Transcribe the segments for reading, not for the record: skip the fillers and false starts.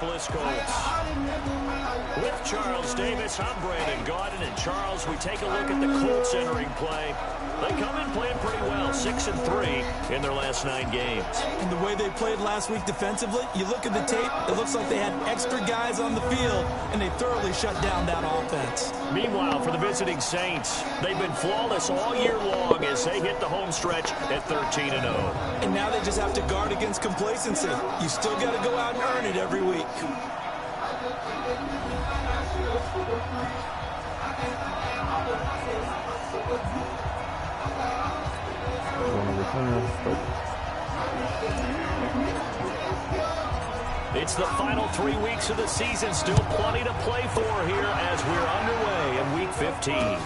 Indianapolis Colts. With Charles Davis, I'm Brandon Gaudin. And Charles, we take a look at the Colts entering play. They come in playing pretty well, 6-3 in their last 9 games. And the way they played last week defensively, you look at the tape, it looks like they had extra guys on the field, and they thoroughly shut down that offense. Meanwhile, for the visiting Saints, they've been flawless all year long as they hit the home stretch at 13-0. And now they just have to guard against complacency. You still got to go out and earn it every week. It's the final 3 weeks of the season. Still plenty to play for here as we're underway in Week 15.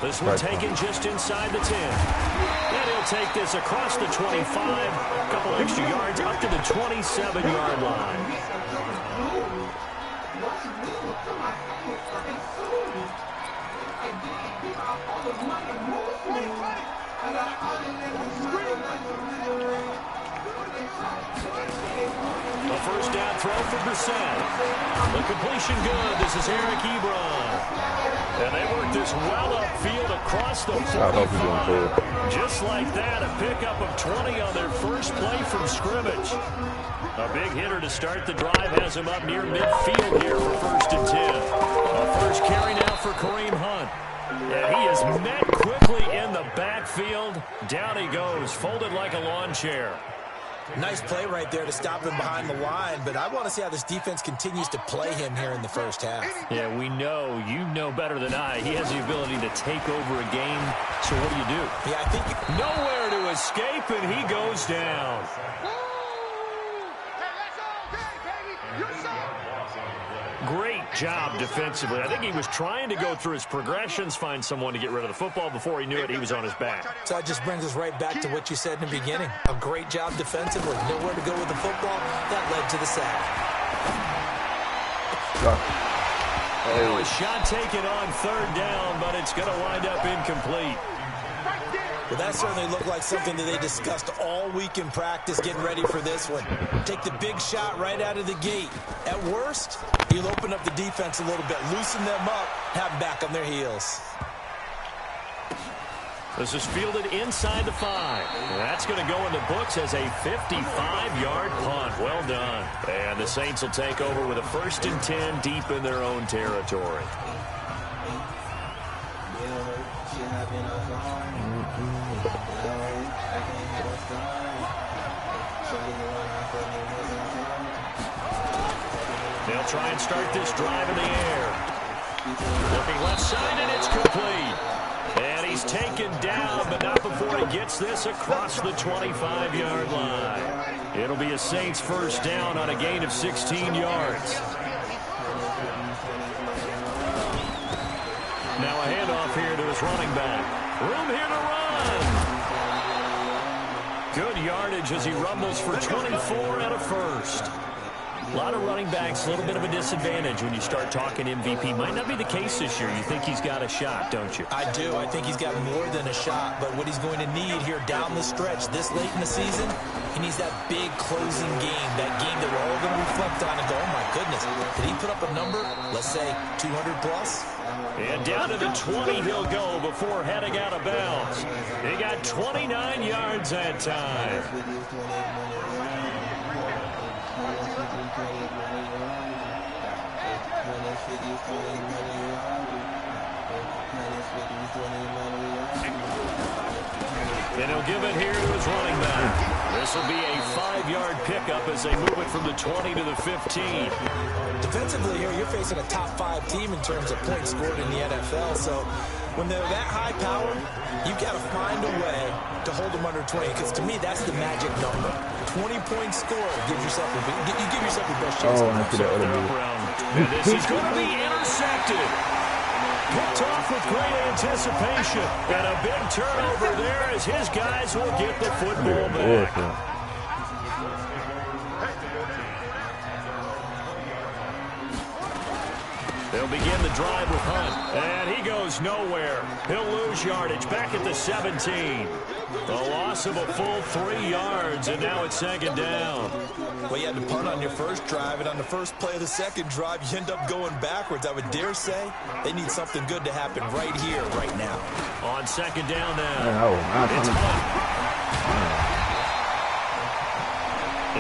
This one taken just inside the 10. And he'll take this across the 25. A couple extra yards up to the 27-yard line. A first down throw for Brissett. The completion good. This is Eric Ebron. And they work this well upfield across the 45. Just like that, a pickup of 20 on their first play from scrimmage. A big hitter to start the drive has him up near midfield here for 1st and 10. A first carry now for Kareem Hunt. And he is met quickly in the backfield. Down he goes, folded like a lawn chair. Nice play right there to stop him behind the line, but I want to see how this defense continues to play him here in the first half. Yeah, we know. You know better than I. He has the ability to take over a game. So what do? Yeah, I think nowhere to escape, and he goes down. Great job defensively. I think he was trying to go through his progressions, find someone to get rid of the football. Before he knew it, he was on his back. So that just brings us right back to what you said in the beginning. A great job defensively. Nowhere to go with the football. That led to the sack. Oh, a shot taken on 3rd down, but it's going to wind up incomplete. Well, that certainly looked like something that they discussed all week in practice getting ready for this one. Take the big shot right out of the gate. At worst, you'll open up the defense a little bit, loosen them up, have them back on their heels. This is fielded inside the 5. That's going to go in the books as a 55-yard punt. Well done. And the Saints will take over with a 1st and 10 deep in their own territory. They'll try and start this drive in the air. Looking left side, and it's complete. And he's taken down, but not before he gets this across the 25-yard line. It'll be a Saints first down on a gain of 16 yards. Now a handoff here to his running back. Room here to run. Good yardage as he rumbles for 24 and a first. A lot of running backs, a little bit of a disadvantage when you start talking MVP. Might not be the case this year. You think he's got a shot, don't you? I do. I think he's got more than a shot. But what he's going to need here down the stretch this late in the season, he needs that big closing game, that game that we're all going to reflect on and go, oh, my goodness, did he put up a number, let's say, 200 plus? And down to the 20 he'll go before heading out of bounds. He got 29 yards that time. And he'll give it here to his running back. This will be a 5-yard pickup as they move it from the 20 to the 15. Defensively here, you're facing a top 5 team in terms of points scored in the NFL. So when they're that high powered, you've got to find a way to hold them under 20. Because to me, that's the magic number. 20 points scored gives yourself you give yourself your best chance. And this is going to be intercepted. Picked off with great anticipation. And a big turnover there as his guys will get the football back. They'll begin the drive with Hunt. And he goes nowhere. He'll lose yardage back at the 17. The loss of a full 3 yards, and now it's 2nd down. Well, you had to punt on your first drive, and on the first play of the second drive, you end up going backwards. I would dare say they need something good to happen right here, right now. On second down now.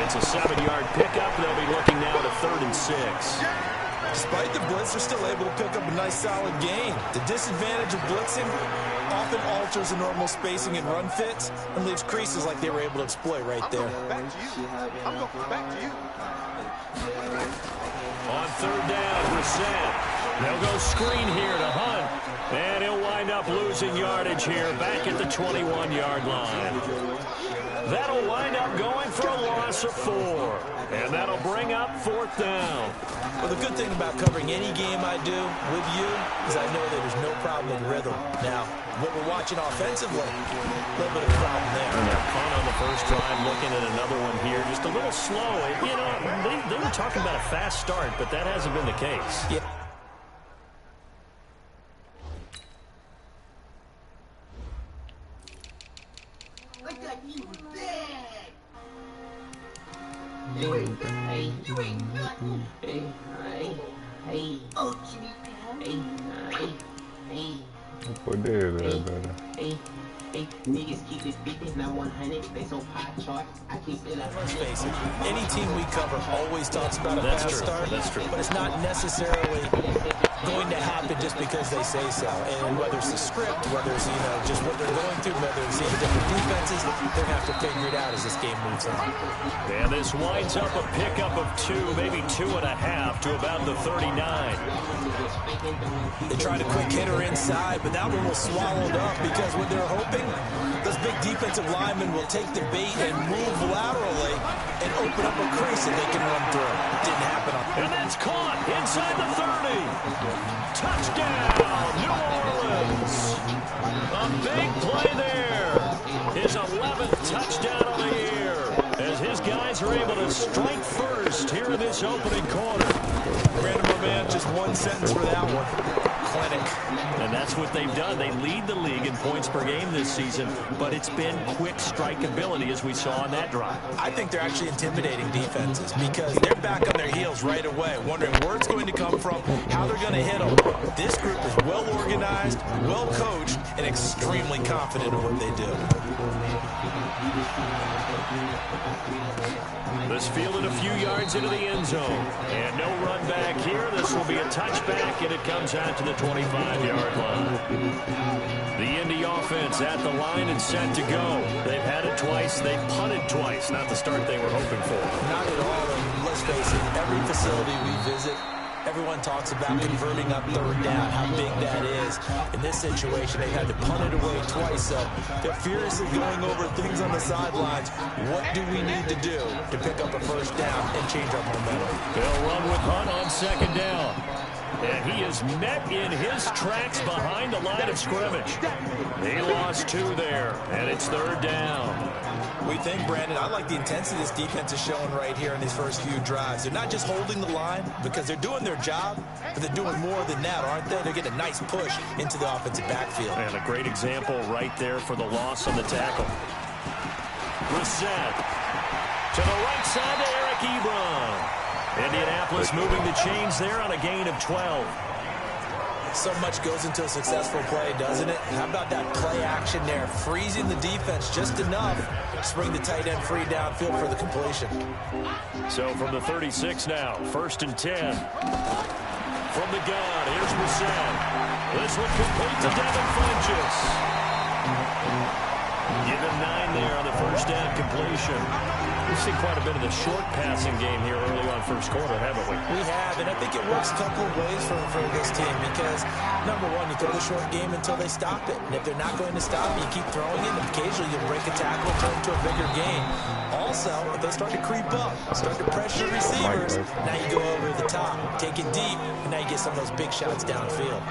It's a 7-yard pickup. They'll be looking now to 3rd and 6. Despite the blitz, they're still able to pick up a nice, solid gain. The disadvantage of blitzing often alters the normal spacing and run fits and leaves creases like they were able to exploit right there. I'm going back to you. On 3rd down, Brissett. They'll go screen here to Hunt. And he'll wind up losing yardage here back at the 21-yard line. That'll wind up going for a loss of 4. And that'll bring up 4th down. Well, the good thing about covering any game I do with you is I know that there's no problem with rhythm. Now, what we're watching offensively, a little bit of a problem there. Punt on the first drive, looking at another one here. Just a little slow. You know, they were talking about a fast start, but that hasn't been the case. Yeah. Niggas keep this beat, not 100. They so pop chart. I keep it up. Let's face it, any team we cover always talks about a fast start. That's true. But it's not necessarily going to happen just because they say so. And whether it's the script, whether it's, just what they're going through, whether it's seeing different defenses, they're going to have to figure it out as this game moves on. And this winds up a pickup of 2, maybe 2.5 to about the 39. They tried a quick hitter inside, but that one was swallowed up because what they're hoping, those big defensive linemen will take the bait and move laterally and open up a crease that they can run through. Didn't happen. And that's caught inside the 30. Touchdown, New Orleans. A big play there. His 11th touchdown of the year as his guys are able to strike first here in this opening quarter. Brandon, my man, just one sentence for that one. Clinic. And that's what they've done. They lead the league in points per game this season, but it's been quick strike ability as we saw on that drive. I think they're actually intimidating defenses because they're back on their heels right away, wondering where it's going to come from, how they're going to hit them. This group is well organized, well coached, and extremely confident in what they do. This fielded a few yards into the end zone. And no run back here. This will be a touchback, and it comes out to the 25-yard line. The Indy offense at the line and set to go. They've had it twice. They've punted twice. Not the start they were hoping for. Not at all. And let's face it, every facility we visit, everyone talks about converting on 3rd down, how big that is. In this situation, they've had to punt it away twice, so they're furiously going over things on the sidelines. What do we need to do to pick up a first down and change our momentum? They'll run with Hunt on second down. And he is met in his tracks behind the line of scrimmage. He lost 2 there, and it's 3rd down. We think, Brandon, I like the intensity this defense is showing right here in these first few drives. They're not just holding the line because they're doing their job, but they're doing more than that, aren't they? They're getting a nice push into the offensive backfield. And a great example right there for the loss on the tackle. Brissett to the right side to Eric Ebron. Indianapolis moving the chains there on a gain of 12. So much goes into a successful play, doesn't it? How about that play action there? Freezing the defense just enough to bring the tight end free downfield for the completion. So from the 36 now, 1st and 10. From the gun, here's Brissett. This one complete to Devin Funchess. Give him 9 there on the first down completion. We've seen quite a bit of the short passing game here early on first quarter, haven't we? We have, and I think it works a couple of ways for this team because, number one, you throw the short game until they stop it. And if they're not going to stop it, you keep throwing it, and occasionally you'll break a tackle, turn it to a bigger gain. Also, if they start to creep up, start to pressure receivers, now you go over the top, take it deep, and now you get some of those big shots downfield.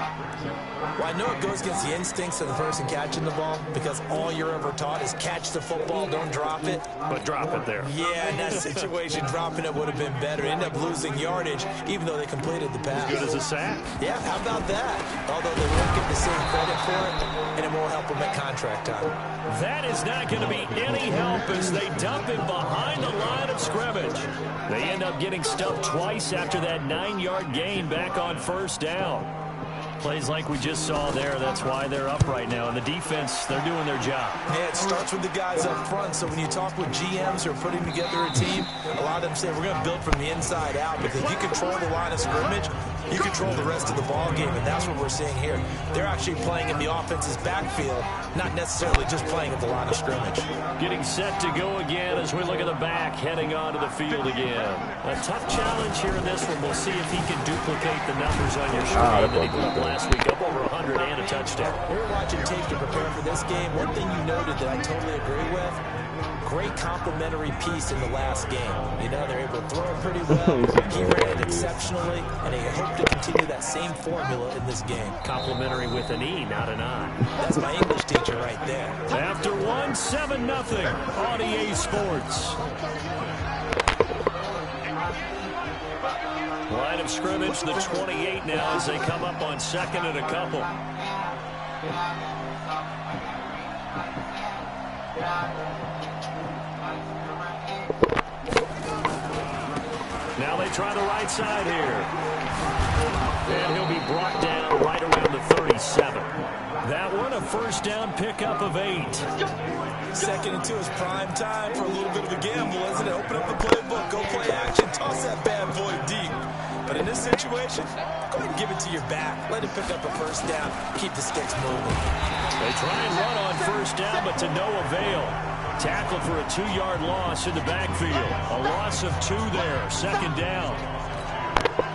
Well, I know it goes against the instincts of the person catching the ball because all you're ever taught is catch the football, don't drop it. But drop it there. Yeah, in that situation, dropping it would have been better. End up losing yardage, even though they completed the pass. As good as a sack. Yeah, how about that? Although they won't get the same credit for it, and it won't help them at contract time. That is not going to be any help as they dump him behind the line of scrimmage. They end up getting stuffed twice after that 9-yard gain back on first down. Plays like we just saw there, that's why they're up right now. And the defense, they're doing their job. Yeah, it starts with the guys up front. So when you talk with GMs who are putting together a team, a lot of them say we're going to build from the inside out, because if you control the line of scrimmage, you control the rest of the ball game, and that's what we're seeing here. They're actually playing in the offense's backfield, not necessarily just playing at the line of scrimmage. Getting set to go again as we look at the back, heading onto the field again. A tough challenge here in this one. We'll see if he can duplicate the numbers on your screen that he put up last week, up over 100 and a touchdown. We were watching tape to prepare for this game. One thing you noted that I totally agree with, great complimentary piece in the last game. You know, they're able to throw it pretty well. He ran it exceptionally, and they hope to continue that same formula in this game. Complimentary with an E, not an I. That's my English teacher right there. After one, 7-0 on EA Sports. Line of scrimmage, the 28 now as they come up on second and a couple. Now they try the right side here. And he'll be brought down right around the 37. That one, a first down pickup of 8. 2nd and 2 is prime time for a little bit of a gamble, isn't it? Open up the playbook, go play action, toss that bad boy deep. But in this situation, go ahead and give it to your back. Let him pick up a first down, keep the sticks moving. They try and run on first down, but to no avail. Tackle for a 2-yard loss in the backfield. A loss of 2 there, 2nd down.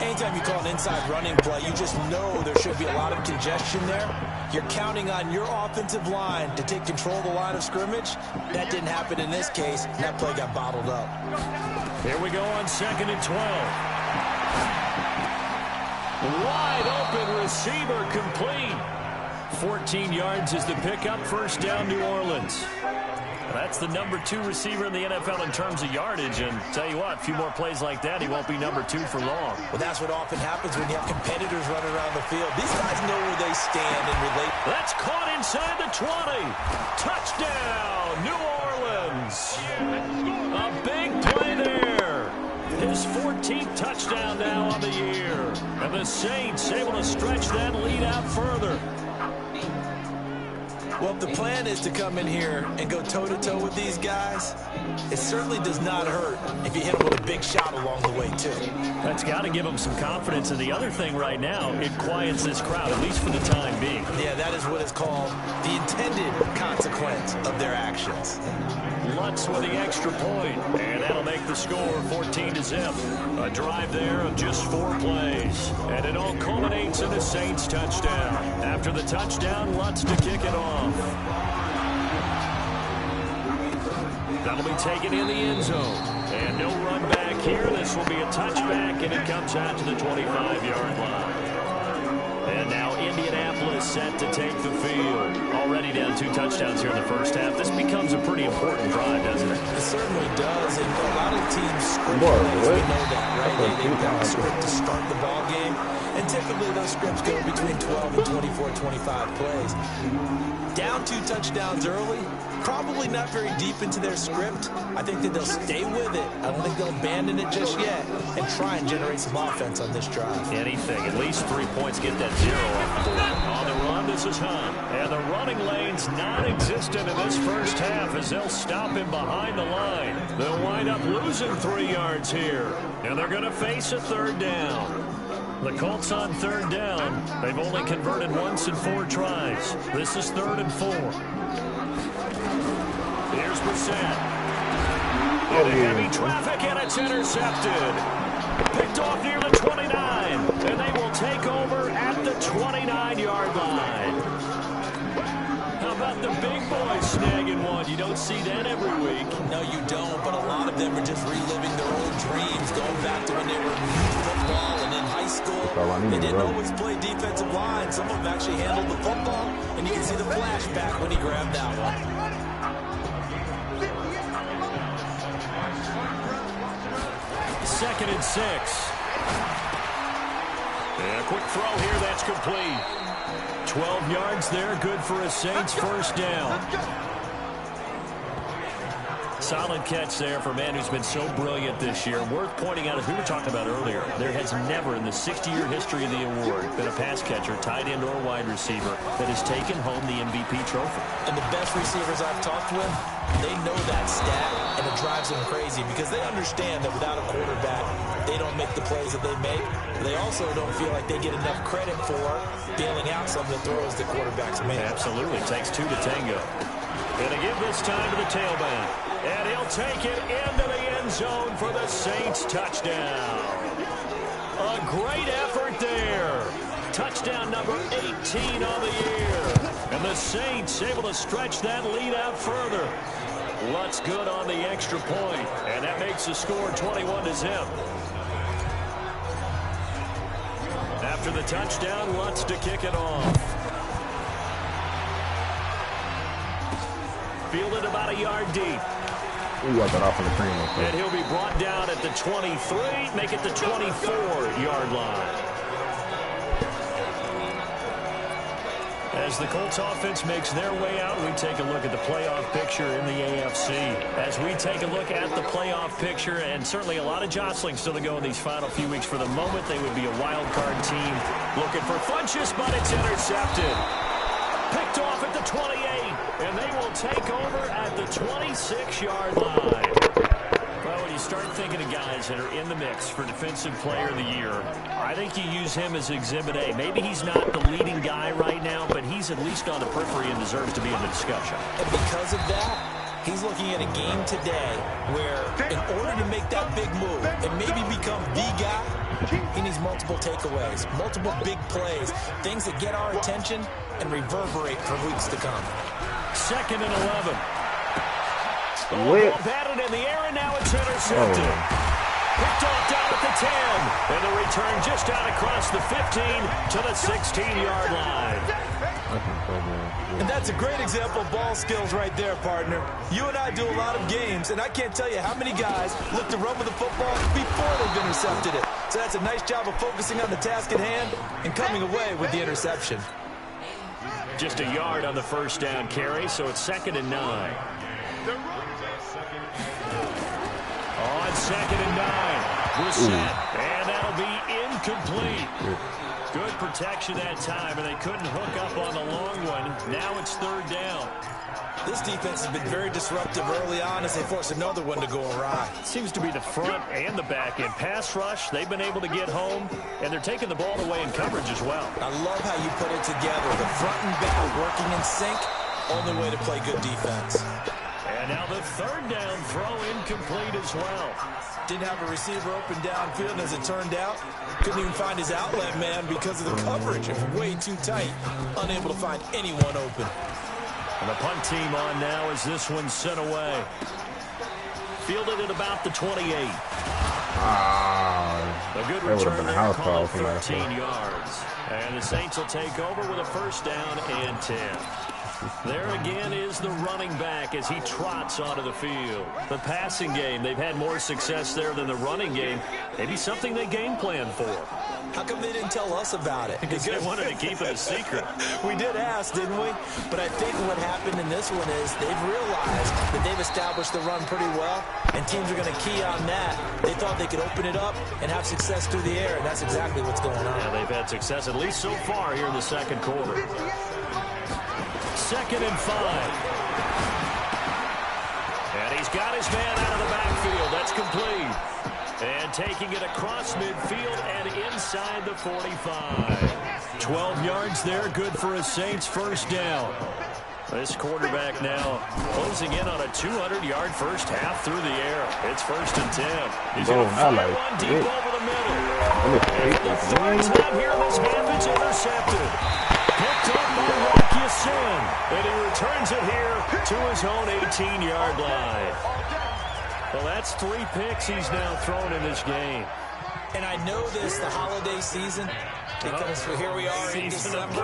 Anytime you call an inside running play, you just know there should be a lot of congestion there. You're counting on your offensive line to take control of the line of scrimmage. That didn't happen in this case, and that play got bottled up. Here we go on 2nd and 12. Wide open receiver complete. 14 yards is the pickup, first down New Orleans. That's the number 2 receiver in the NFL in terms of yardage, and tell you what, a few more plays like that, he won't be number 2 for long. Well, that's what often happens when you have competitors running around the field. These guys know where they stand and relate. That's caught inside the 20. Touchdown, New Orleans. A big play there. His 14th touchdown now on the year. And the Saints able to stretch that lead out further. Well, if the plan is to come in here and go toe-to-toe with these guys, it certainly does not hurt if you hit them with a big shot along the way, too. That's got to give them some confidence. And the other thing right now, it quiets this crowd, at least for the time being. Yeah, that is what is called the intended consequence of their actions. Lutz with the extra point, and that'll make the score 14-0. A drive there of just 4 plays, and it all culminates in a Saints touchdown. After the touchdown, Lutz to kick it off. That'll be taken in the end zone, and no run back here. This will be a touchback, and it comes out to the 25-yard line. And now Indianapolis set to take the field. Already down 2 touchdowns here in the first half. This becomes a pretty important drive, doesn't it? It certainly does. And a lot of teams script plays, we know that, right? They've got a script to start the ball game. And typically those scripts go between 12 and 24, 25 plays. Down 2 touchdowns early, probably not very deep into their script. I think that they'll stay with it. I don't think they'll abandon it just yet and try and generate some offense on this drive. Anything, at least 3 points, get that 0 off the board. On the run, this is Hunt. And the running lane's non-existent in this first half as they'll stop him behind the line. They'll wind up losing 3 yards here. And they're going to face a 3rd down. The Colts on 3rd down. They've only converted once in 4 tries. This is 3rd and 4. Here's Brissett. In heavy traffic, and it's intercepted. Picked off near the 29, and they will take over at the 29-yard line. How about the big boys snagging one? You don't see that every week. No, you don't, but a lot of them are just reliving their old dreams, going back to when they were in football and in high school. They didn't always play defensive line. Some of them actually handled the football, and you can see the flashback when he grabbed that one. 2nd and 6. And a quick throw here, that's complete. 12 yards there, good for a Saints first down. Solid catch there for a man who's been so brilliant this year. Worth pointing out, as we were talking about earlier, there has never in the 60-year history of the award been a pass catcher, tight end, or wide receiver that has taken home the MVP trophy. And the best receivers I've talked with, they know that stat, and it drives them crazy because they understand that without a quarterback, they don't make the plays that they make. They also don't feel like they get enough credit for bailing out some of the throws the quarterbacks make. Absolutely. It takes two to tango. Going to give this time to the tailback. And he'll take it into the end zone for the Saints touchdown. A great effort there. Touchdown number 18 on the year. And the Saints able to stretch that lead out further. Lutz good on the extra point. And that makes the score 21-0. After the touchdown, Lutz to kick it off. Fielded about a yard deep. Ooh, I got off on the cream. And he'll be brought down at the 23, make it the 24-yard line. As the Colts offense makes their way out, we take a look at the playoff picture in the AFC. As we take a look at the playoff picture, and certainly a lot of jostling still to go in these final few weeks. For the moment, they would be a wild card team looking for Funchess, but it's intercepted. Picked off at the 28, and they will take over at the 26-yard line. Well, when you start thinking of guys that are in the mix for Defensive Player of the Year, I think you use him as Exhibit A. Maybe he's not the leading guy right now, but he's at least on the periphery and deserves to be in the discussion. And because of that, he's looking at a game today where in order to make that big move and maybe become the guy, he needs multiple takeaways, multiple big plays, things that get our attention and reverberate for weeks to come. 2nd and 11. Ball batted in the air, and now it's intercepted. Picked off down at the 10. And the return just out across the 15 to the 16-yard line. And that's a great example of ball skills right there, partner. You and I do a lot of games, and I can't tell you how many guys look to run with the football before they've intercepted it. So that's a nice job of focusing on the task at hand and coming away with the interception. Just a yard on the first down carry, so it's 2nd and 9. On 2nd and 9, we're set, and that'll be incomplete. Good protection that time, and they couldn't hook up on the long one. Now it's 3rd down. This defense has been very disruptive early on as they force another one to go awry. Seems to be the front and the back end. Pass rush, they've been able to get home, and they're taking the ball away in coverage as well. I love how you put it together. The front and back working in sync, only way to play good defense. And now the 3rd down throw incomplete as well. Didn't have a receiver open downfield, and as it turned out, couldn't even find his outlet man because of the coverage. It was way too tight, unable to find anyone open. And the punt team on now as this one's sent away. Fielded at about the 28. A good return there, call it 13 yards. And the Saints will take over with a 1st down and 10. There again is the running back as he trots onto the field. The passing game, they've had more success there than the running game. Maybe something they game plan for. How come they didn't tell us about it? Because they wanted to keep it a secret. We did ask, didn't we? But I think what happened in this one is they've realized that they've established the run pretty well, and teams are going to key on that. They thought they could open it up and have success through the air, and that's exactly what's going on. Yeah, they've had success, at least so far here in the 2nd quarter. 2nd and 5. And he's got his man out of the backfield. That's complete. And taking it across midfield and inside the 45. 12 yards there, good for a Saints 1st down. This quarterback now closing in on a 200-yard first half through the air. It's 1st and 10. He's going to fire one deep over the middle. And the 3rd time here in this half, it's intercepted. Picked up by WK15, and he returns it here to his own 18-yard line. Well, that's 3 picks he's now thrown in this game. And I know this, the holiday season, because here we are in December,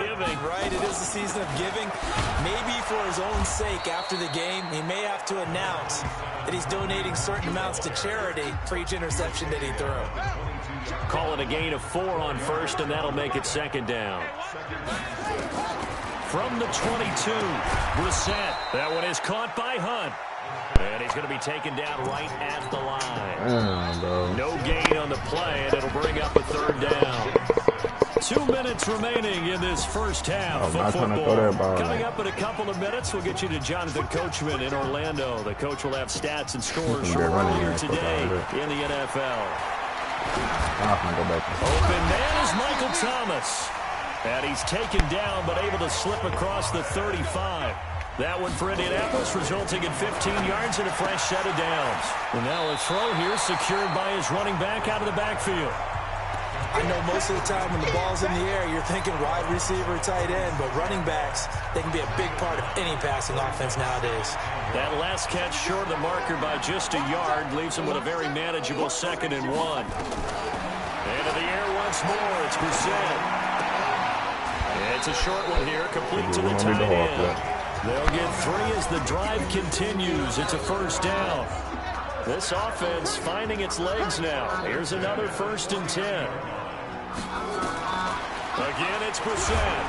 right? It is the season of giving. Maybe for his own sake after the game, he may have to announce that he's donating certain amounts to charity for each interception that he threw. Call it a gain of 4 on 1st, and that'll make it 2nd down. From the 22, Brissett. That one is caught by Hunt. And he's going to be taken down right at the line. Damn, bro. No gain on the play, and it'll bring up a third down. 2 minutes remaining in this first half of football. Coming up in a couple of minutes, we'll get you to Jonathan Coachman in Orlando. The coach will have stats and scores from earlier today in the NFL. Open man is Michael Thomas. And he's taken down, but able to slip across the 35. That one for Indianapolis, resulting in 15 yards and a fresh set of downs. And now a throw here secured by his running back out of the backfield. I know most of the time when the ball's in the air, you're thinking wide receiver, tight end, but running backs, they can be a big part of any passing offense nowadays. That last catch short of the marker by just a yard leaves him with a very manageable 2nd and 1. Into the air once more, it's Brissett. It's a short one here, complete to the tight end. They'll get 3 as the drive continues. It's a first down. This offense finding its legs now. Here's another 1st and 10. Again, it's Brissett.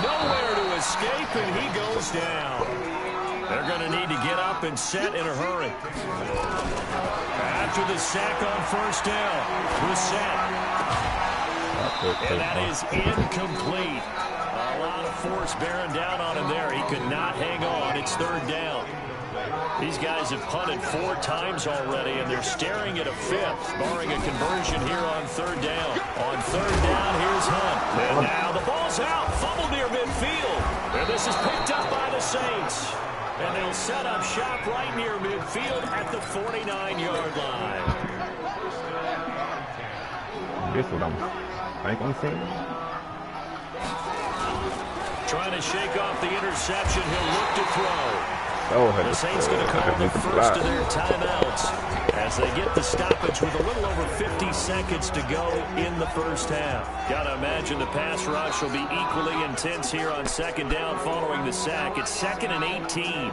Nowhere to escape, and he goes down. They're going to need to get up and set in a hurry. After the sack on first down, Brissett. And that is incomplete. A lot of force bearing down on him there. He could not hang on. It's 3rd down. These guys have punted 4 times already, and they're staring at a 5th, barring a conversion here on 3rd down. On 3rd down, here's Hunt. And now the ball's out, fumbled near midfield. And this is picked up by the Saints. And they'll set up shop right near midfield at the 49-yard line. This is what I'm saying. Trying to shake off the interception, he'll look to throw. The Saints going to call the first of their timeouts as they get the stoppage with a little over 50 seconds to go in the first half. Got to imagine the pass rush will be equally intense here on 2nd down following the sack. It's 2nd and 18.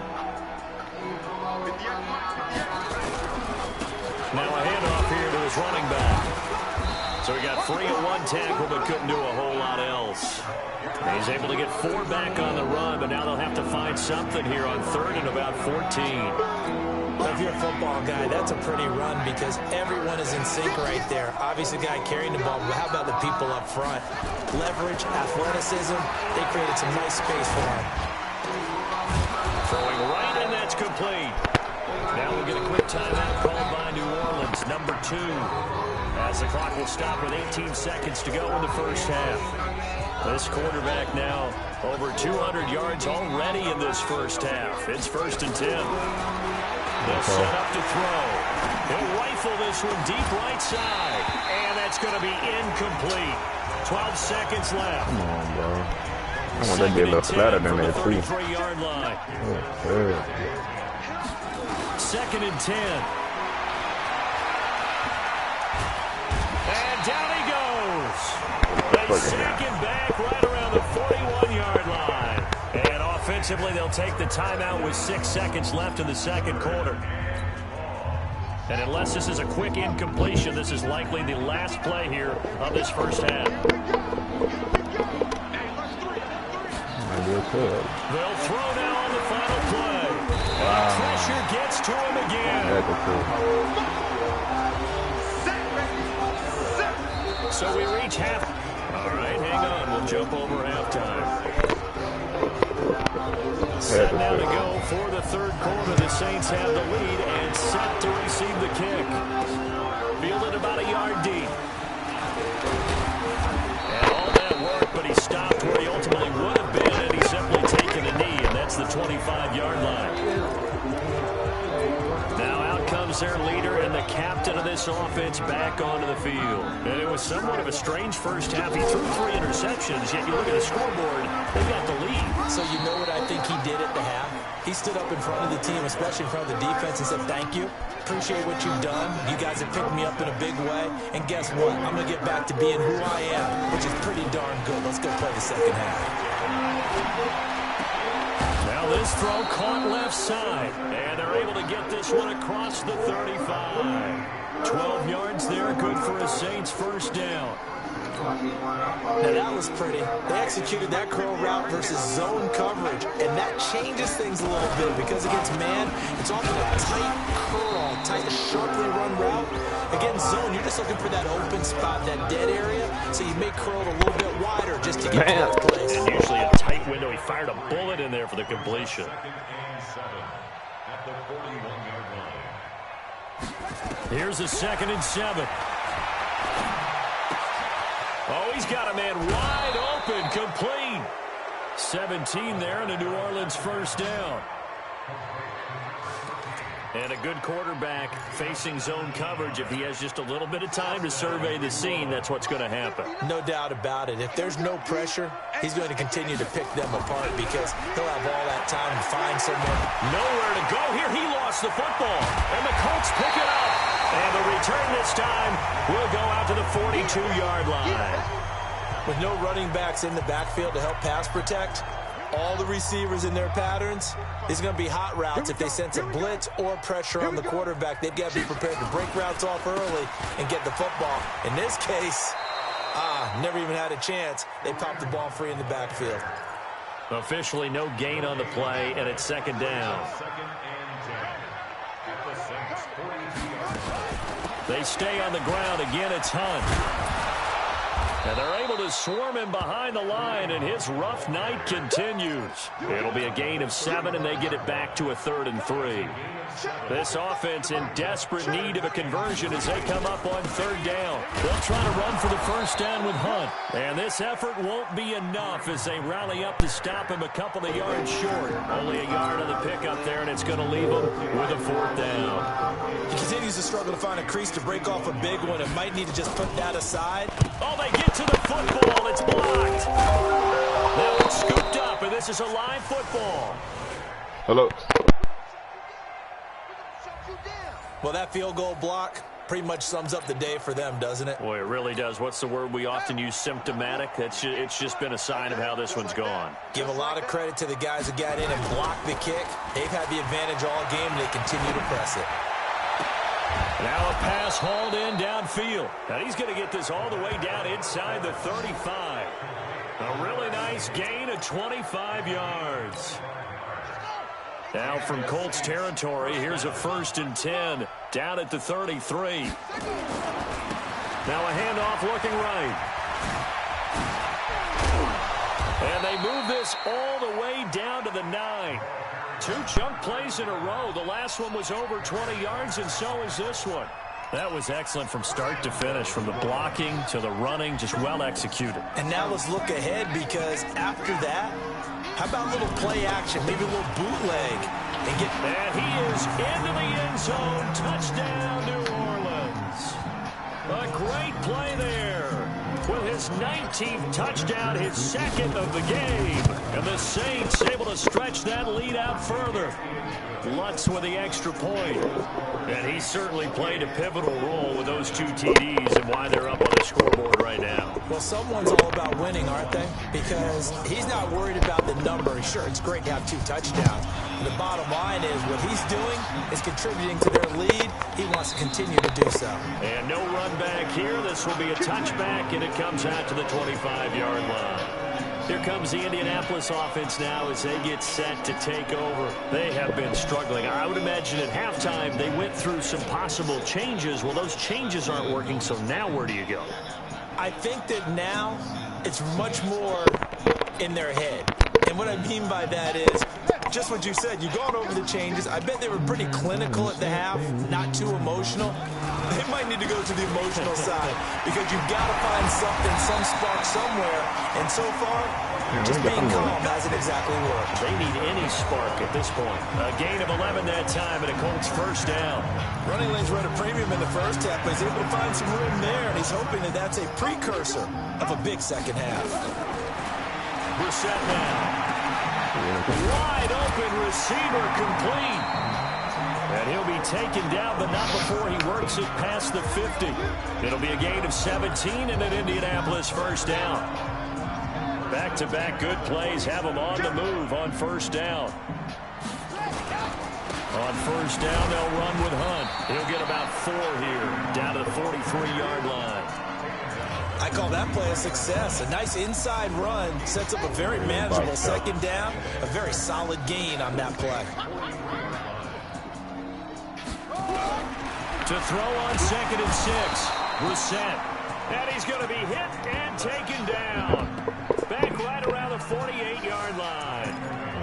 Now a handoff here to his running back. So he got free of 1 tackle but couldn't do a whole lot else. He's able to get 4 back on the run, but now they'll have to find something here on 3rd and about 14. If you're a football guy, that's a pretty run because everyone is in sync right there. Obviously, the guy carrying the ball, but how about the people up front? Leverage, athleticism, they created some nice space for him. Throwing right, and that's complete. Now we'll get a quick timeout called by New Orleans, number 2. As the clock will stop with 18 seconds to go in the first half. This quarterback now over 200 yards already in this first half. It's 1st and 10. They'll set up to throw. He'll rifle this one deep right side. And that's going to be incomplete. 12 seconds left. Come on, bro. I want that to be a little flatter than that, too. 33-yard line. 2nd and 10. And down he goes. They sack him back right around the 41-yard line. And offensively, they'll take the timeout with 6 seconds left in the 2nd quarter. And unless this is a quick incompletion, this is likely the last play here of this first half. They'll throw now on the final play. And pressure gets to him again. So we reach half. All right, hang on. We'll jump over halftime. Set now to go for the 3rd quarter. The Saints have the lead and set to receive the kick. Fielded about a yard deep. And all that work, but he stopped where he ultimately would have been, and he's simply taken a knee, and that's the 25-yard line. Now out comes their leader and the captain of this offense back onto the field. And it was somewhat of a strange first half. He threw 3 interceptions, yet you look at the scoreboard, they got the lead. So you know what I think he did at the half? He stood up in front of the team, especially in front of the defense, and said, thank you. Appreciate what you've done. You guys have picked me up in a big way. And guess what? I'm going to get back to being who I am, which is pretty darn good. Let's go play the second half. Now this throw caught left side. And they're able to get this one across the 35. 12 yards there, good for a Saints first down. Now that was pretty. They executed that curl route versus zone coverage, and that changes things a little bit because against man, it's often a tight curl, tight, sharply run route. Against zone, you're just looking for that open spot, that dead area, so you make curl a little bit wider just to get to that place. And usually a tight window. He fired a bullet in there for the completion. Here's a 2nd and 7. Oh, he's got a man wide open, complete. 17 there, and a New Orleans first down. And a good quarterback facing zone coverage. If he has just a little bit of time to survey the scene, that's what's going to happen. No doubt about it. If there's no pressure, he's going to continue to pick them apart because he'll have all that time to find someone. Nowhere to go here. He lost the football, and the Colts pick it up. And the return this time will go out to the 42-yard line. With no running backs in the backfield to help pass protect, all the receivers in their patterns, these are going to be hot routes. If they sense a blitz or pressure on the quarterback, they've got to be prepared to break routes off early and get the football. In this case, never even had a chance. They popped the ball free in the backfield. Officially no gain on the play, and it's 2nd down. They stay on the ground. Again, it's Hunt. And they're able to swarm him behind the line, and his rough night continues. It'll be a gain of 7, and they get it back to a 3rd and 3. This offense in desperate need of a conversion as they come up on 3rd down. They'll try to run for the first down with Hunt. And this effort won't be enough as they rally up to stop him a couple of yards short. Only a yard on the pickup there, and it's going to leave him with a 4th down. He continues to struggle to find a crease to break off a big one and might need to just put that aside. Oh, they get to the football. It's blocked. Now it's scooped up, and this is a live football. Hello. Well, that field goal block pretty much sums up the day for them, doesn't it? Boy, it really does. What's the word we often use? Symptomatic. It's just been a sign of how this one's gone. Give a lot of credit to the guys that got in and blocked the kick. They've had the advantage all game, and they continue to press it. Now a pass hauled in downfield. Now he's going to get this all the way down inside the 35. A really nice gain of 25 yards. Now from Colts territory, here's a 1st and 10 down at the 33. Now a handoff looking right. And they move this all the way down to the 9. 2 chunk plays in a row. The last one was over 20 yards, and so is this one. That was excellent from start to finish, from the blocking to the running, just well executed. And now let's look ahead, because after that, how about a little play action, maybe a little bootleg? And he is into the end zone. Touchdown, New Orleans. A great play there. With his 19th touchdown, his 2nd of the game. And the Saints able to stretch that lead out further. Lutz with the extra point. And he certainly played a pivotal role with those 2 TDs and why they're up on the scoreboard right now. Well, someone's all about winning, aren't they? Because he's not worried about the number. Sure, it's great to have 2 touchdowns. But the bottom line is what he's doing is contributing to their lead. He wants to continue to do so. And no run back here. This will be a touchback, and it comes out to the 25-yard line. Here comes the Indianapolis offense now as they get set to take over. They have been struggling. I would imagine at halftime they went through some possible changes. Well, those changes aren't working, so now where do you go? I think that now it's much more in their head. And what I mean by that is just what you said. You've gone over the changes. I bet they were pretty clinical at the half, not too emotional. They might need to go to the emotional side because you've got to find something, some spark somewhere. And so far, just being calm hasn't exactly worked. They need any spark at this point. A gain of 11 that time, and a Colts first down. Running lanes were at a premium in the first half, but he's able to find some room there, and he's hoping that that's a precursor of a big second half. Brissett now. Wide open receiver complete. And he'll be taken down, but not before he works it past the 50. It'll be a gain of 17 and an Indianapolis first down. Back-to-back good plays have him on the move on first down. On first down, they'll run with Hunt. He'll get about 4 here, down to the 43-yard line. I call that play a success. A nice inside run sets up a very manageable second down. A very solid gain on that play. To throw on 2nd and 6. Brissett. And he's going to be hit and taken down. Back right around the 48-yard line.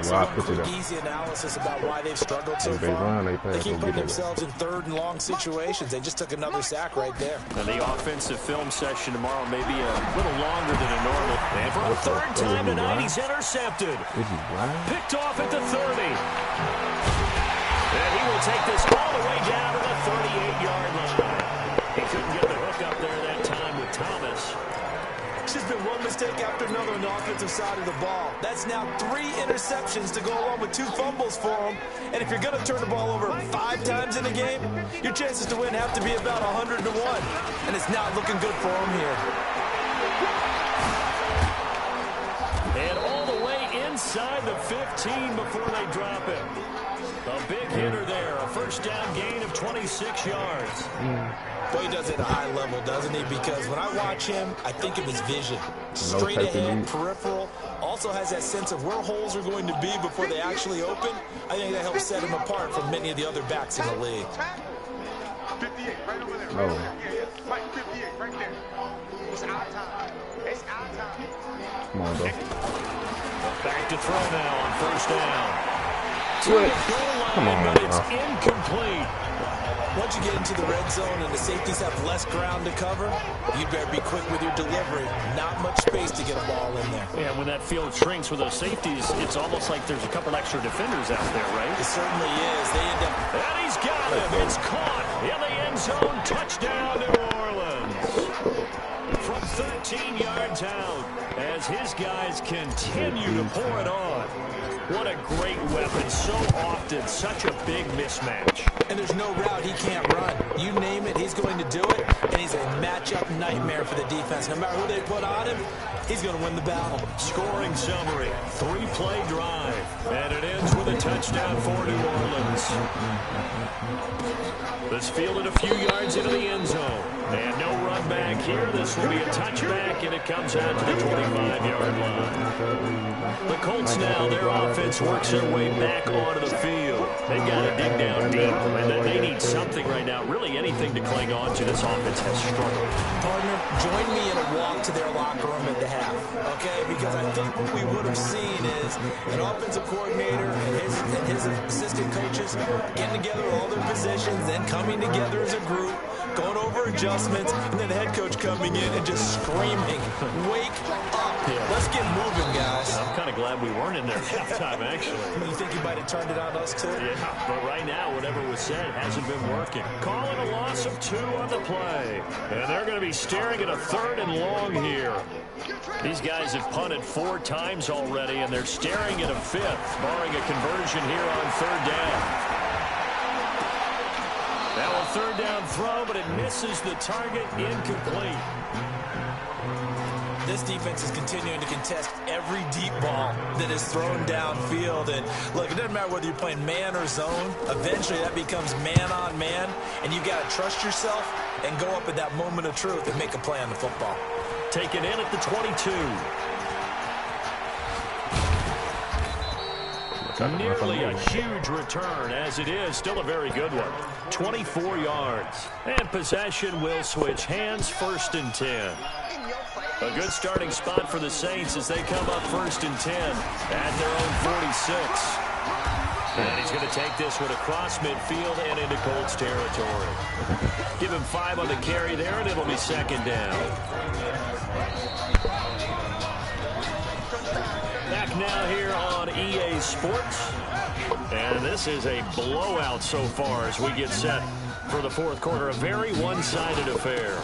Quick, easy analysis about why they've struggled so far. They keep putting themselves in 3rd and long situations. They just took another sack right there. And the offensive film session tomorrow may be a little longer than a normal. And for a 3rd time tonight, he's intercepted. Picked off at the 30. And he will take this all the way down to the 38-yard line. He couldn't get the hook up there that time with Thomas. It's just been one mistake after another on the offensive side of the ball. That's now 3 interceptions to go along with 2 fumbles for him. And if you're going to turn the ball over 5 times in a game, your chances to win have to be about 100 to 1. And it's not looking good for him here. And all the way inside the 15 before they drop it. A big hitter there. A 1st down gain of 26 yards. Boy, he does it at a high level, doesn't he? Because when I watch him, I think of his vision. Straight ahead, peripheral. Also has that sense of where holes are going to be before they actually open. I think that helps set him apart from many of the other backs in the league. 58, right over there. Right over there. Yeah, Mike, 58, right there. It's our time. It's our time. Come on, bro. Back to throw now on 1st down. Come on, but it's incomplete. Once you get into the red zone and the safeties have less ground to cover, you better be quick with your delivery. Not much space to get a ball in there. Yeah, when that field shrinks with those safeties, it's almost like there's a couple extra defenders out there, right? It certainly is. They end up... And he's got him. It's caught in the end zone. Touchdown, New Orleans. From 13 yards out, as his guys continue to pour it on. What a great weapon. So often, such a big mismatch. And there's no route he can't run. You name it, he's going to do it. And he's a matchup nightmare for the defense. No matter who they put on him, he's going to win the battle. Scoring summary, 3-play drive. And it ends with a touchdown for New Orleans. This fielded a few yards into the end zone. And no run back here. This will be a touchback, and it comes out to the 25-yard line. The Colts now, their offense works their way back onto the field. They've got to dig down deep, and they need something right now. Really anything to cling on to. This offense has struggled. Partner, join me in a walk to their locker room at the half, okay? Because I think what we would have seen is an offensive coordinator and his assistant coaches getting together all their positions, then coming together as a group, going over adjustments, and then the head coach coming in and just screaming, wake up. Let's get moving, guys. I'm kind of glad we weren't in there at halftime, actually. You think you might have turned it on us, too? Yeah, but right now, whatever was said hasn't been working. Calling a loss of 2 on the play. And they're going to be staring at a 3rd and long here. These guys have punted 4 times already, and they're staring at a 5th, barring a conversion here on 3rd down. Now a 3rd down throw, but it misses the target, incomplete. This defense is continuing to contest every deep ball that is thrown downfield. And look, it doesn't matter whether you're playing man or zone. Eventually, that becomes man on man, and you got to trust yourself and go up at that moment of truth and make a play on the football. Taken in at the 22. Nearly a huge return, as it is still a very good one. 24 yards. And possession will switch hands, 1st and 10. A good starting spot for the Saints as they come up 1st and 10 at their own 46. And he's going to take this one across midfield and into Colts territory. Give him 5 on the carry there, and it'll be 2nd down. Back now here on EA Sports. And this is a blowout so far as we get set for the 4th quarter. A very one-sided affair.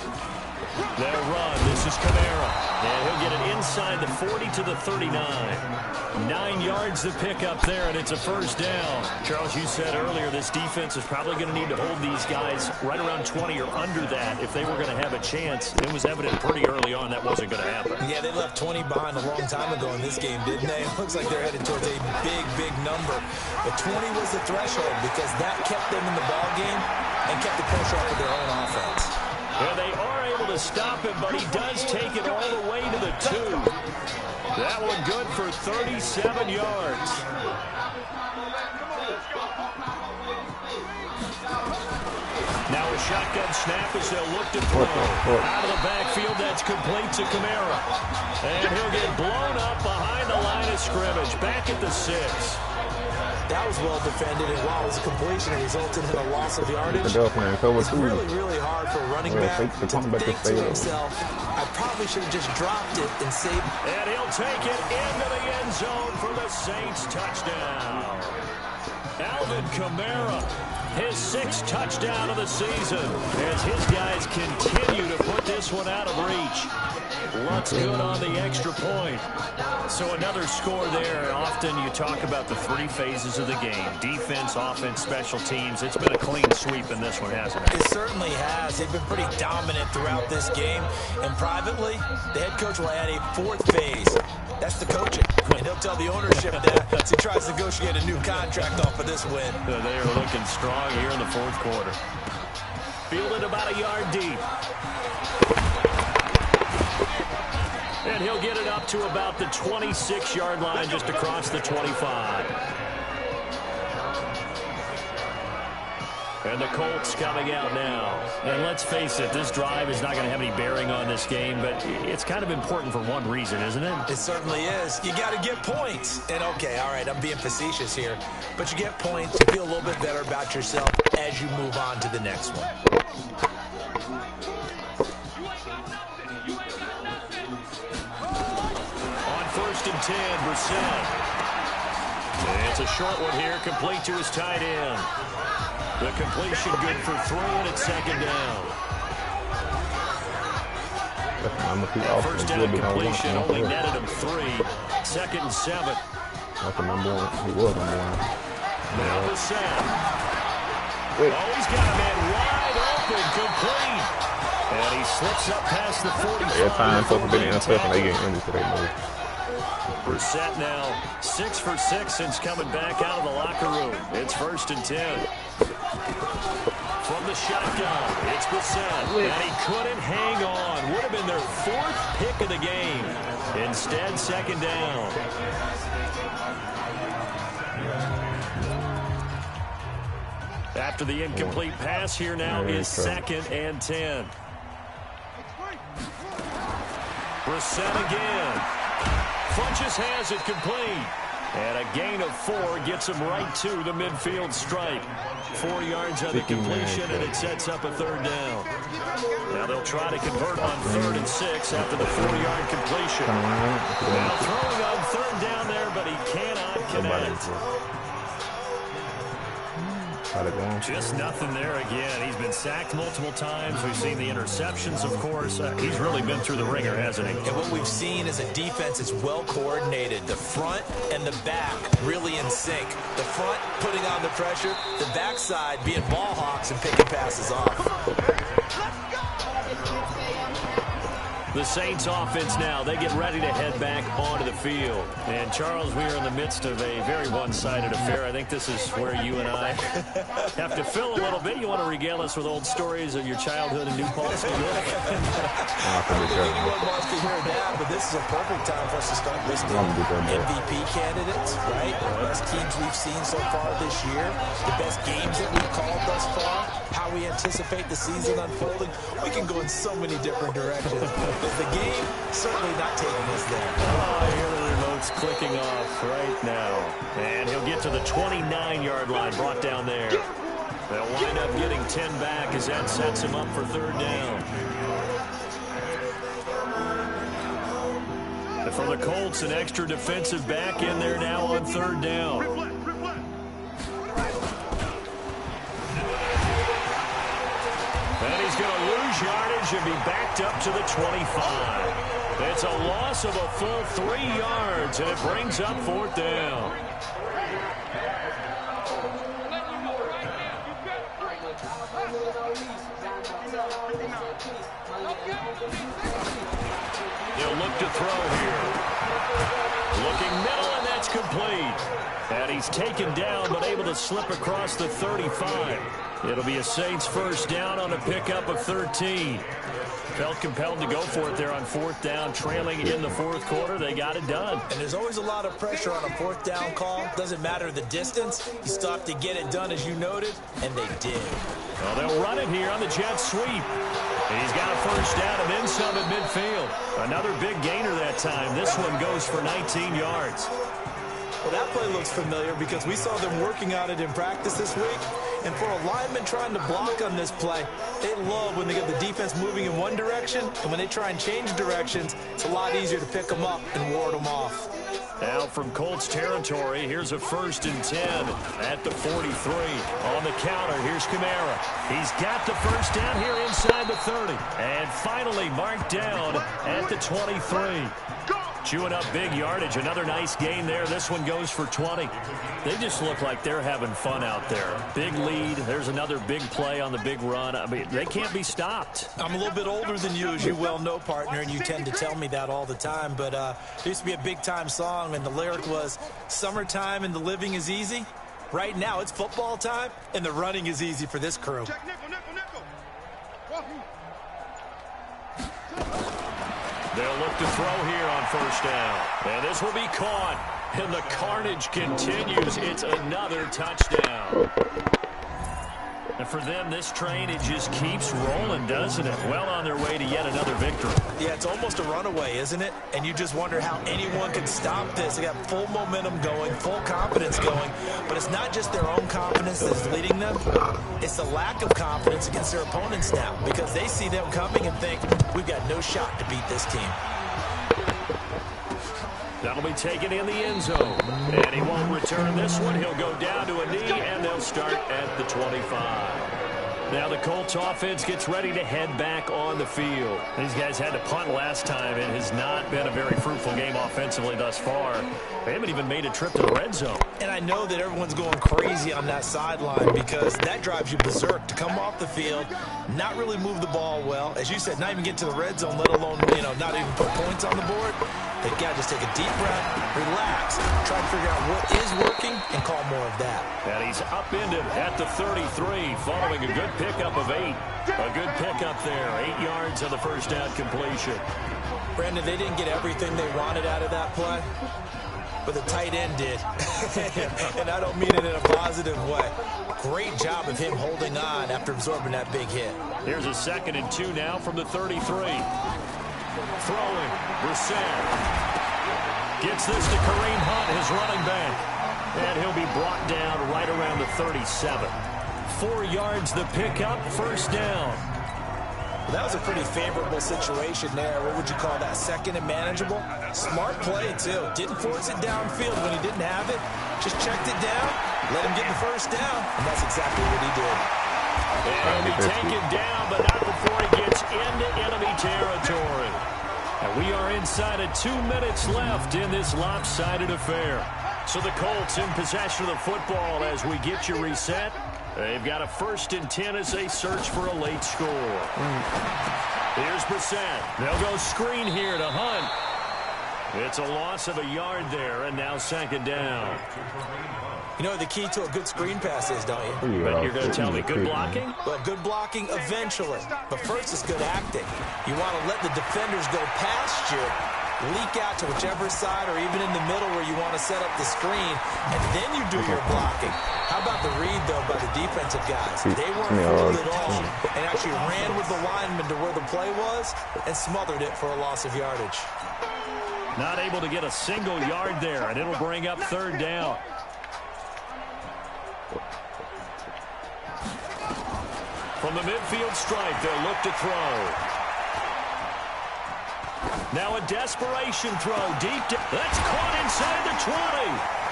Their run, this is Kamara. And he'll get it inside the 40 to the 39. 9 yards to pick up there, and it's a 1st down. Charles, you said earlier this defense is probably going to need to hold these guys right around 20 or under that if they were going to have a chance. It was evident pretty early on that wasn't going to happen. Yeah, they left 20 behind a long time ago in this game, didn't they? It looks like they're headed towards a big, big number. But 20 was the threshold because that kept them in the ball game and kept the pressure off of their own offense. And they are able to stop him, but he does take it all the way to the 2. That one good for 37 yards. Now a shotgun snap as they'll look to throw. Out of the backfield, that's complete to Kamara. And he'll get blown up behind the line of scrimmage. Back at the 6. That was well defended, and while it was a completion, it resulted in a loss of yardage. It's really, really hard for a running back to think to himself, I probably should have just dropped it and saved. And he'll take it into the end zone for the Saints touchdown. Alvin Kamara, his 6th touchdown of the season, as his guys continue to put this one out of reach. Looks good on the extra point. So another score there. Often you talk about the 3 phases of the game: defense, offense, special teams. It's been a clean sweep in this one, hasn't it? It certainly has. They've been pretty dominant throughout this game. And privately, the head coach will add a 4th phase. That's the coaching. And he'll tell the ownership that as he tries to negotiate a new contract off of this win. They are looking strong here in the 4th quarter. Fielded about a yard deep. And he'll get it up to about the 26-yard line, just across the 25. And the Colts coming out now. And let's face it, this drive is not going to have any bearing on this game, but it's kind of important for one reason, isn't it? It certainly is. You got to get points. And okay, all right, I'm being facetious here, but you get points, you feel a little bit better about yourself as you move on to the next one. On 1st and 10, Brissett. It's a short one here, complete to his tight end. The completion good for 3, and it's 2nd down. First down completion only netted him 3. 2nd and 7. That's the number 1. He was number 1. Now Brissett. Oh, he's got a man wide open, complete. And he slips up past the 45. Every time supposed to be the intercept, and they get injured, so they move. Brissett now 6 for 6 since coming back out of the locker room. It's 1st and 10. From the shotgun, it's Brissett, and he couldn't hang on. Would have been their 4th pick of the game. Instead, 2nd down. After the incomplete pass, here now is 2nd and 10. Brissett again. Funches has it complete. And a gain of 4 gets him right to the midfield stripe. 4 yards on the completion, and it sets up a 3rd down. Now they'll try to convert on 3rd and 6 after the 4-yard completion. Now throwing on 3rd down there, but he cannot connect. Just nothing there again. He's been sacked multiple times. We've seen the interceptions, of course. He's really been through the ringer, hasn't he? And what we've seen is a defense is well coordinated. The front and the back really in sync. The front putting on the pressure, the backside being ball hawks and picking passes off. The Saints offense now, they get ready to head back onto the field. And, Charles, we are in the midst of a very one-sided affair. I think this is where you and I have to fill a little bit. You want to regale us with old stories of your childhood in New Paltz, New York? Everyone wants to hear that, but this is a perfect time for us to start listing MVP candidates, right? The best teams we've seen so far this year, the best games that we've called thus far, how we anticipate the season unfolding. We can go in so many different directions. The game certainly not taking us there. Oh, I hear the remote's clicking off right now. And he'll get to the 29-yard line, brought down there. They'll wind up getting 10 back as that sets him up for 3rd down. And for the Colts, an extra defensive back in there now on 3rd down. And he's going to lose yardage and be backed up to the 25. It's a loss of a full 3 yards, and it brings up 4th down. He'll look to throw here. Looking middle, and that's complete. And he's taken down, but able to slip across the 35. It'll be a Saints first down on a pickup of 13. Felt compelled to go for it there on fourth down, trailing in the fourth quarter. They got it done. And there's always a lot of pressure on a fourth down call. Doesn't matter the distance. You still have to get it done, as you noted, and they did. Well, they'll run it here on the jet sweep. He's got a first down and then some at midfield. Another big gainer that time. This one goes for 19 yards. Well, that play looks familiar because we saw them working on it in practice this week. And for a lineman trying to block on this play, they love when they get the defense moving in one direction. And when they try and change directions, it's a lot easier to pick them up and ward them off. Now from Colts territory, here's a 1st and 10 at the 43. On the counter, here's Kamara. He's got the first down here inside the 30. And finally marked down at the 23. Chewing up big yardage. Another nice gain there. This one goes for 20. They just look like they're having fun out there. Big lead. There's another big play on the big run. I mean, they can't be stopped. I'm a little bit older than you, as you well know, partner, and you tend to tell me that all the time. But there used to be a big-time song, and the lyric was, "Summertime and the living is easy." Right now, it's football time, and the running is easy for this crew. Check nickel, nickel, nickel. They'll look to throw here on first down. And this will be caught. And the carnage continues. It's another touchdown. And for them, this train, it just keeps rolling, doesn't it? Well on their way to yet another victory. Yeah, it's almost a runaway, isn't it? And you just wonder how anyone can stop this. They got full momentum going, full confidence going. But it's not just their own confidence that's leading them. It's the lack of confidence against their opponents now, because they see them coming and think, we've got no shot to beat this team. That'll be taken in the end zone. And he won't return this one. He'll go down to a knee, and they'll start at the 25. Now the Colts offense gets ready to head back on the field. These guys had to punt last time. It has not been a very fruitful game offensively thus far. They haven't even made a trip to the red zone. And I know that everyone's going crazy on that sideline because that drives you berserk to come off the field, not really move the ball well. As you said, not even get to the red zone, let alone, not even put points on the board. They've got to just take a deep breath, relax, try to figure out what is working, and call more of that. And he's upended at the 33, following a good pickup of 8. A good pickup there, 8 yards on the first down completion. Brandon, they didn't get everything they wanted out of that play, but the tight end did. And I don't mean it in a positive way. Great job of him holding on after absorbing that big hit. Here's a 2nd and 2 now from the 33. Throwing, Brissett gets this to Kareem Hunt, his running back. And he'll be brought down right around the 37. 4 yards the pickup, first down. Well, that was a pretty favorable situation there. What would you call that? 2nd and manageable? Smart play, too. Didn't force it downfield when he didn't have it. Just checked it down, let him get the first down, and that's exactly what he did. And he'll be taken down, but not before he gets into enemy territory. And we are inside of 2 minutes left in this lopsided affair. So the Colts in possession of the football as we get you reset. They've got a 1st and 10 as they search for a late score. Here's Brissett. They'll go screen here to Hunt. It's a loss of a yard there, and now 2nd down. You know what the key to a good screen pass is, don't you? But you're going to tell me good blocking? Well, good blocking eventually. But first is good acting. You want to let the defenders go past you, leak out to whichever side or even in the middle where you want to set up the screen, and then you do your blocking. How about the read, though, by the defensive guys? They weren't fooled at all and actually ran with the lineman to where the play was and smothered it for a loss of yardage. Not able to get a single yard there, and it'll bring up 3rd down. From the midfield stripe, they'll look to throw. Now a desperation throw deep. That's caught inside the 20.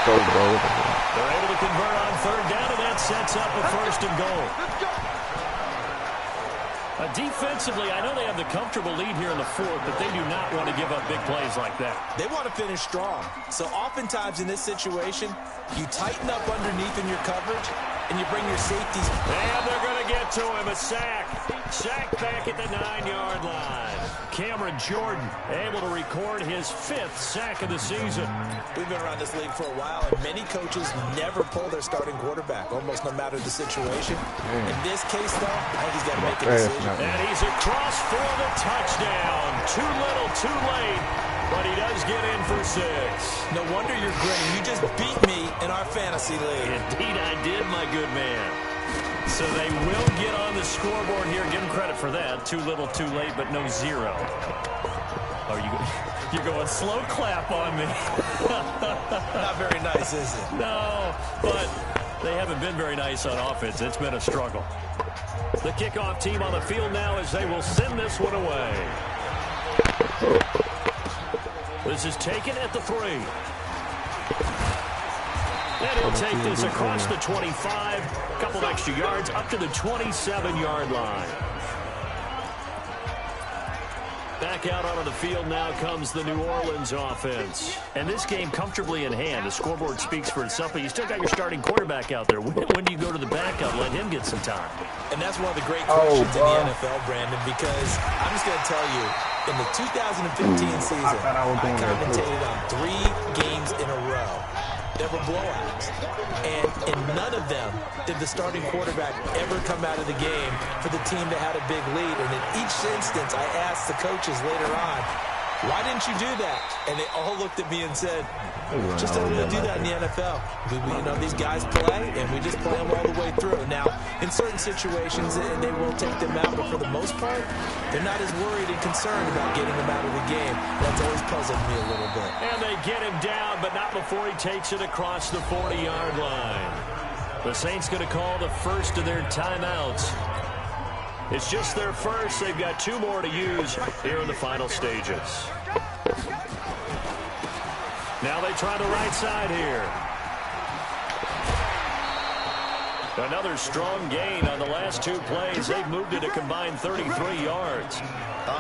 They're able to convert on 3rd down, and that sets up a 1st and goal. Defensively, I know they have the comfortable lead here in the 4th, but they do not want to give up big plays like that. They want to finish strong. So oftentimes in this situation, you tighten up underneath in your coverage, and you bring your safeties. And they're going to get to him. A sack. Sack back at the 9-yard line. Cameron Jordan, able to record his 5th sack of the season. We've been around this league for a while, and many coaches never pull their starting quarterback, almost no matter the situation. In this case, though, I think he's got to make a decision. And he's across for the touchdown. Too little, too late, but he does get in for 6. No wonder you're grinning. You just beat me in our fantasy league. Indeed, I did, my good man. So they will get on the scoreboard here. Give them credit for that. Too little, too late, but no 0. Oh, you're going slow clap on me. Not very nice, is it? No, but they haven't been very nice on offense. It's been a struggle. The kickoff team on the field now as they will send this one away. This is taken at the 3. And he'll take this across the 25, a couple extra yards, up to the 27-yard line. Back out onto the field now comes the New Orleans offense. And this game comfortably in hand. The scoreboard speaks for itself, but you still got your starting quarterback out there. When do you go to the backup, let him get some time? And that's one of the great questions in the NFL, Brandon, because I'm just going to tell you, in the 2015 season, I commentated on 3 games in a row. There were blowouts, and in none of them did the starting quarterback ever come out of the game for the team that had a big lead. And in each instance, I asked the coaches later on, why didn't you do that? And they all looked at me and said, just don't really do that in the NFL. You know, these guys play, and we just play them all the way through. Now, in certain situations, they will take them out, but for the most part, they're not as worried and concerned about getting them out of the game. That's always puzzled me a little bit. And they get him down, but not before he takes it across the 40-yard line. The Saints going to call the first of their timeouts. It's just their first. They've got 2 more to use here in the final stages. Now they try the right side here. Another strong gain on the last 2 plays. They've moved it a combined 33 yards.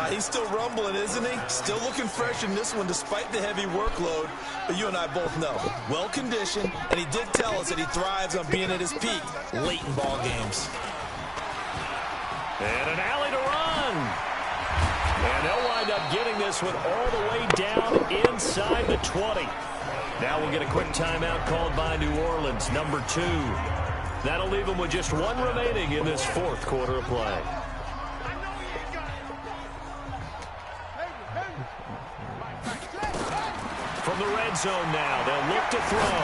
He's still rumbling, isn't he? Still looking fresh in this one despite the heavy workload. But you and I both know, well-conditioned, and he did tell us that he thrives on being at his peak late in ball games. And an alley to run. And they'll wind up getting this one all the way down inside the 20. Now we'll get a quick timeout called by New Orleans, number 2. That'll leave them with just 1 remaining in this 4th quarter of play. From the red zone now, they'll look to throw.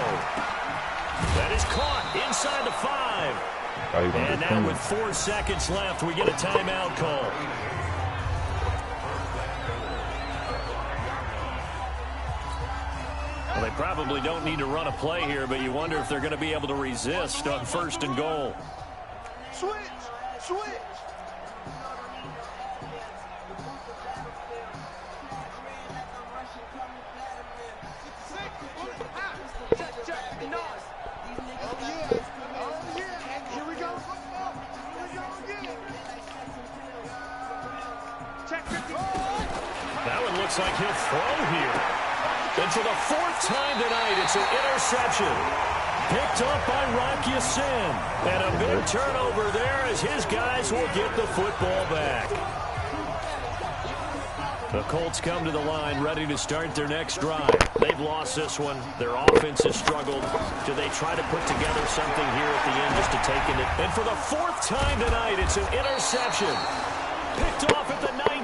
That is caught inside the 5. And now with 4 seconds left, we get a timeout call. Well, they probably don't need to run a play here, but you wonder if they're going to be able to resist on 1st and goal. Switch! Looks like he'll throw here. And for the 4th time tonight, it's an interception. Picked up by Rock Ya-Sin. And a big turnover there as his guys will get the football back. The Colts come to the line ready to start their next drive. They've lost this one. Their offense has struggled. Do they try to put together something here at the end just to take it? And for the 4th time tonight, it's an interception. Picked off at the 19.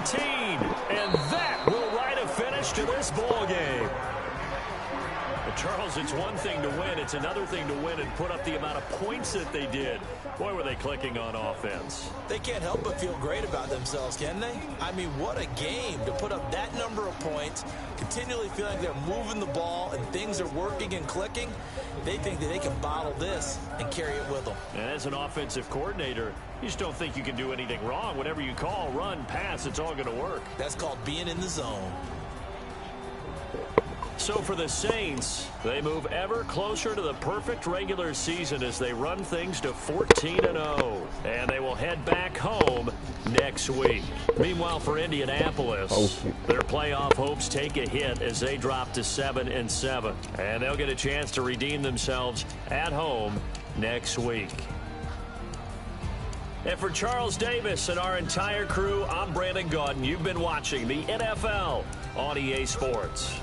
And that will write a finish to this ball game. But Charles, it's one thing to win. It's another thing to win and put up the amount of points that they did. Boy, were they clicking on offense. They can't help but feel great about themselves, can they? I mean, what a game to put up that number of points, continually feeling like they're moving the ball and things are working and clicking. They think that they can bottle this and carry it with them. And as an offensive coordinator, you just don't think you can do anything wrong. Whatever you call, run, pass, it's all going to work. That's called being in the zone. So for the Saints, they move ever closer to the perfect regular season as they run things to 14-0. And they will head back home next week. Meanwhile, for Indianapolis, their playoff hopes take a hit as they drop to 7-7. And they'll get a chance to redeem themselves at home next week. And for Charles Davis and our entire crew, I'm Brandon Gaudin. You've been watching the NFL on EA Sports.